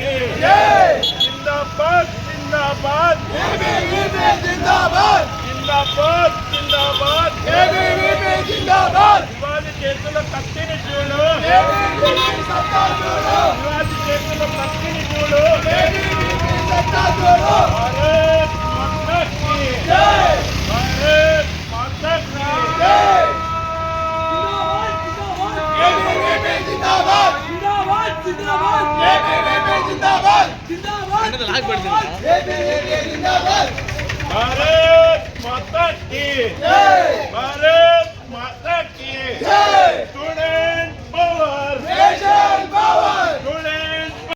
की जिंदाबाद जिंदाबाद जिंदाबाद जिंदाबाद जिंदाबाद जिंदाबाद शिवाजी చేతుల కత్తిని చూడు शिवाजी చేతుల కత్తిని చూడు भारत माता की जय भारत माता की जय जिंदाबाद जिंदाबाद जिंदाबाद जिंदाबाद जिंदाबाद जिंदाबाद भारत माता की जय